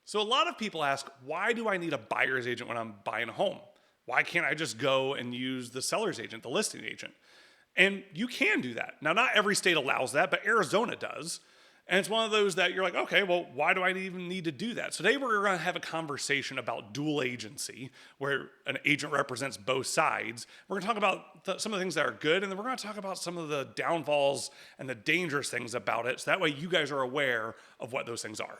So a lot of people ask, why do I need a buyer's agent when I'm buying a home? Why can't I just go and use the seller's agent, the listing agent? And you can do that. Now, not every state allows that, but Arizona does. And it's one of those that you're like, okay, well, why do I even need to do that? So today we're going to have a conversation about dual agency, where an agent represents both sides. We're going to talk about some of the things that are good, and then we're going to talk about some of the downfalls and the dangerous things about it. So that way you guys are aware of what those things are.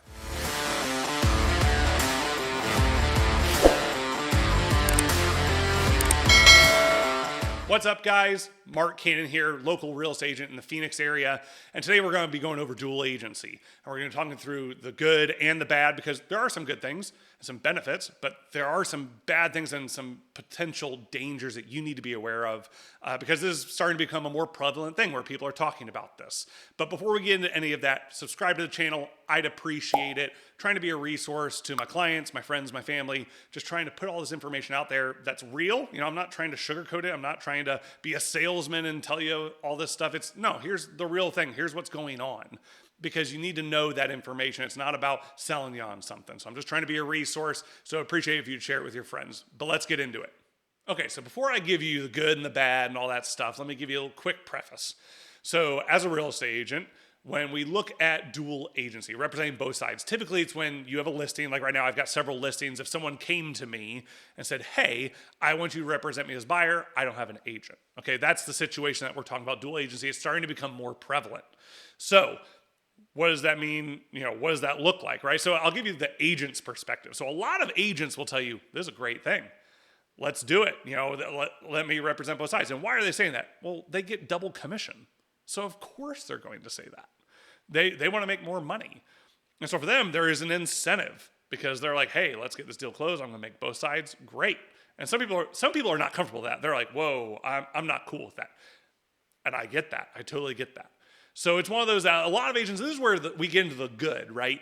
What's up, guys? Mark Cannon here, local real estate agent in the Phoenix area. And today we're going to be going over dual agency. And we're going to be talking through the good and the bad, because there are some good things and some benefits, but there are some bad things and some potential dangers that you need to be aware of, because this is starting to become a more prevalent thing where people are talking about this. But before we get into any of that, subscribe to the channel. I'd appreciate it. Trying to be a resource to my clients, my friends, my family, just trying to put all this information out there that's real. You know, I'm not trying to sugarcoat it. I'm not trying to be a salesman and tell you all this stuff. No, here's the real thing. Here's what's going on, because you need to know that information. It's not about selling you on something. So I'm just trying to be a resource. So I appreciate if you'd share it with your friends, but let's get into it. Okay, so before I give you the good and the bad and all that stuff, let me give you a little quick preface. So as a real estate agent, when we look at dual agency, representing both sides, typically it's when you have a listing. Like right now, I've got several listings. If someone came to me and said, hey, I want you to represent me as buyer, I don't have an agent. Okay, that's the situation that we're talking about. Dual agency is starting to become more prevalent. So what does that mean? You know, what does that look like, right? So I'll give you the agent's perspective. So a lot of agents will tell you, this is a great thing. Let's do it. You know, let me represent both sides. And why are they saying that? Well, they get double commission. So of course they're going to say that. They want to make more money. And so for them, there is an incentive, because they're like, hey, let's get this deal closed. I'm going to make both sides great. And some people are not comfortable with that. They're like, whoa, I'm not cool with that. And I get that. I totally get that. So it's one of those that a lot of agents, this is where we get into the good, right?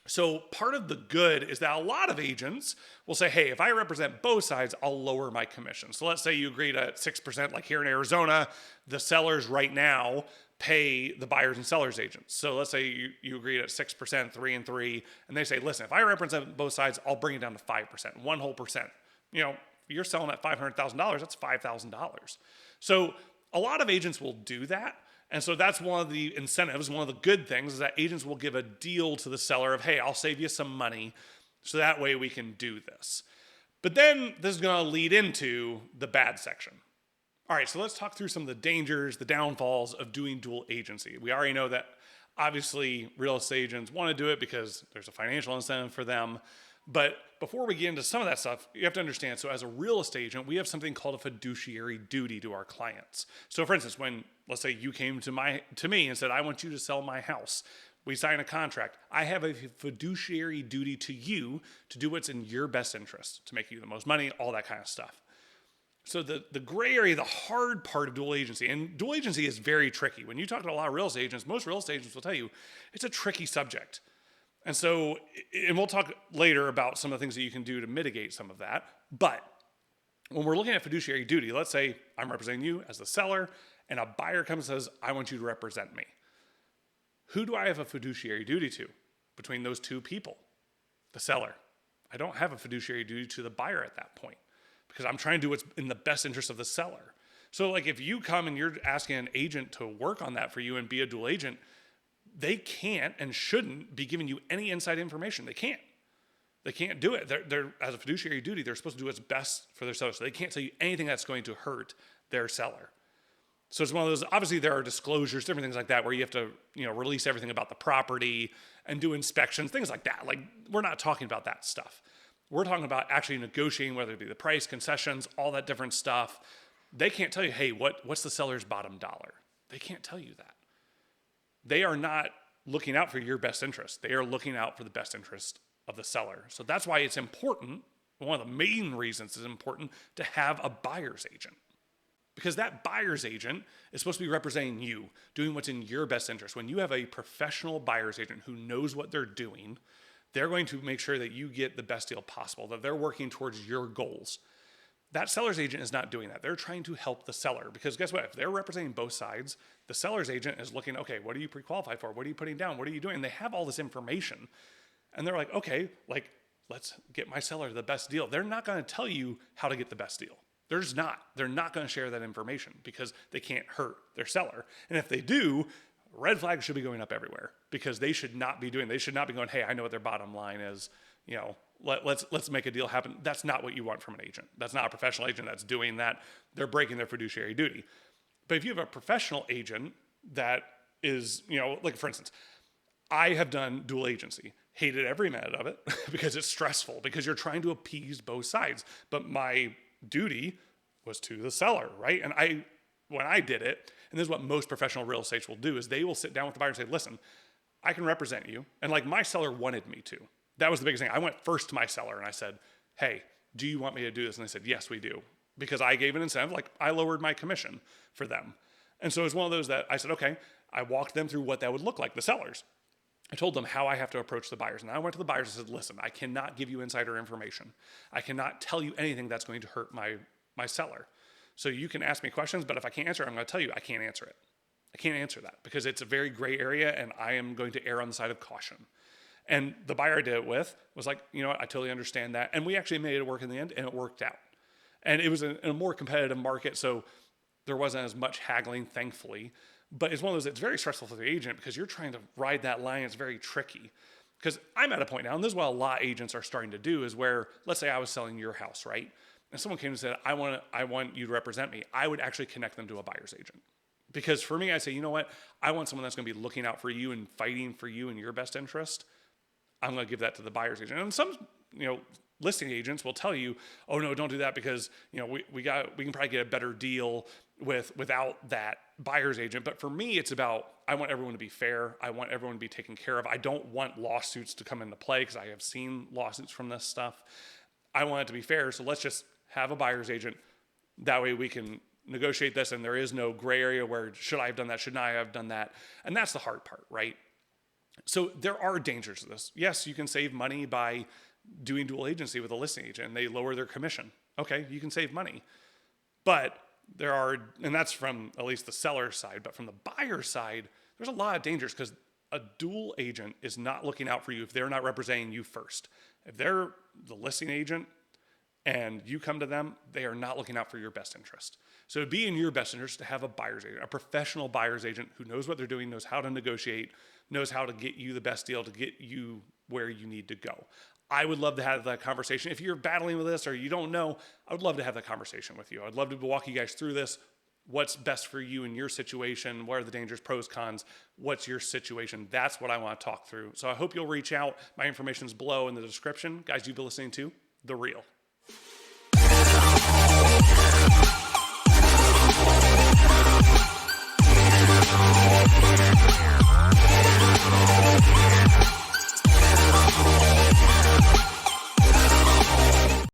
So part of the good is that a lot of agents will say, hey, if I represent both sides, I'll lower my commission. So let's say you agree to 6%, like here in Arizona, the sellers right now pay the buyers and sellers agents. So let's say you agreed at 6%, 3 and 3, and they say, listen, if I represent both sides, I'll bring it down to 5%, 1%. You know, you're selling at $500,000, that's $5,000. So a lot of agents will do that. And so that's one of the incentives, one of the good things, is that agents will give a deal to the seller of, hey, I'll save you some money, so that way we can do this. But then this is going to lead into the bad section. All right, so let's talk through some of the dangers, the downfalls of doing dual agency. We already know that obviously real estate agents want to do it because there's a financial incentive for them. But before we get into some of that stuff, you have to understand, so as a real estate agent, we have something called a fiduciary duty to our clients. So for instance, when, let's say you came to me and said, I want you to sell my house. We sign a contract. I have a fiduciary duty to you to do what's in your best interest, to make you the most money, all that kind of stuff. So the gray area, the hard part of dual agency, and dual agency is very tricky. When you talk to a lot of real estate agents, most real estate agents will tell you it's a tricky subject. And so, and we'll talk later about some of the things that you can do to mitigate some of that. But when we're looking at fiduciary duty, let's say I'm representing you as the seller, and a buyer comes and says, I want you to represent me. Who do I have a fiduciary duty to between those two people? The seller. I don't have a fiduciary duty to the buyer at that point, because I'm trying to do what's in the best interest of the seller. So like if you come and you're asking an agent to work on that for you and be a dual agent, they can't and shouldn't be giving you any inside information. They can't. They can't do it. They're as a fiduciary duty, they're supposed to do what's best for their seller. So they can't tell you anything that's going to hurt their seller. So it's one of those, obviously there are disclosures, different things like that, where you have to, release everything about the property and do inspections, things like that. Like, we're not talking about that stuff. We're talking about actually negotiating, whether it be the price, concessions, all that different stuff. They can't tell you, hey, what's the seller's bottom dollar? They can't tell you that. They are not looking out for your best interest. They are looking out for the best interest of the seller. So that's why it's important. One of the main reasons it's important to have a buyer's agent, because that buyer's agent is supposed to be representing you, doing what's in your best interest. When you have a professional buyer's agent who knows what they're doing, they're going to make sure that you get the best deal possible, that they're working towards your goals. That seller's agent is not doing that. They're trying to help the seller, because guess what? If they're representing both sides, the seller's agent is looking, okay, what are you pre-qualified for? What are you putting down? What are you doing? And they have all this information. And they're like, okay, like, let's get my seller the best deal. They're not going to tell you how to get the best deal. They're just not. They're not going to share that information because they can't hurt their seller. And if they do, red flags should be going up everywhere because they should not be going, hey, I know what their bottom line is. You know, let's make a deal happen. That's not what you want from an agent. That's not a professional agent that's doing that. They're breaking their fiduciary duty. But if you have a professional agent that is, you know, like for instance, I have done dual agency, hated every minute of it because it's stressful, because you're trying to appease both sides. But my duty was to the seller, right? And when I did it, and this is what most professional real estates will do, is they will sit down with the buyer and say, listen, I can represent you. And like my seller wanted me to. That was the biggest thing. I went first to my seller and I said, hey, do you want me to do this? And they said, yes, we do. Because I gave an incentive, like I lowered my commission for them. And so it was one of those that I said, okay, I walked them through what that would look like, the sellers. I told them how I have to approach the buyers. And I went to the buyers and said, listen, I cannot give you insider information. I cannot tell you anything that's going to hurt my seller. So you can ask me questions, but if I can't answer it, I'm going to tell you I can't answer it. I can't answer that because it's a very gray area and I am going to err on the side of caution. And the buyer I did it with was like, you know what, I totally understand that. And we actually made it work in the end and it worked out. And it was in a more competitive market, so there wasn't as much haggling, thankfully. But it's one of those, it's very stressful for the agent because you're trying to ride that line. It's very tricky. Because I'm at a point now, and this is what a lot of agents are starting to do, is where, let's say I was selling your house, right? And someone came and said, I want you to represent me. I would actually connect them to a buyer's agent. Because for me, I say, you know what? I want someone that's going to be looking out for you and fighting for you in your best interest. I'm going to give that to the buyer's agent. And some, you know, listing agents will tell you, oh no, don't do that because, you know, we can probably get a better deal without that buyer's agent. But for me, it's about, I want everyone to be fair. I want everyone to be taken care of. I don't want lawsuits to come into play because I have seen lawsuits from this stuff. I want it to be fair. So let's just have a buyer's agent. That way we can negotiate this and there is no gray area where should I have done that? Should I have done that? And that's the hard part, right? So there are dangers to this. Yes, you can save money by doing dual agency with a listing agent and they lower their commission. Okay, you can save money. But there are, and that's from at least the seller's side, but from the buyer's side, there's a lot of dangers because a dual agent is not looking out for you if they're not representing you first. If they're the listing agent and you come to them, they are not looking out for your best interest. So it'd be in your best interest to have a buyer's agent, a professional buyer's agent who knows what they're doing, knows how to negotiate, knows how to get you the best deal to get you where you need to go. I would love to have that conversation. If you're battling with this or you don't know, I would love to have that conversation with you. I'd love to walk you guys through this. What's best for you in your situation? What are the dangers, pros, cons? What's your situation? That's what I want to talk through. So I hope you'll reach out. My information is below in the description. Guys, you've been listening to The Real.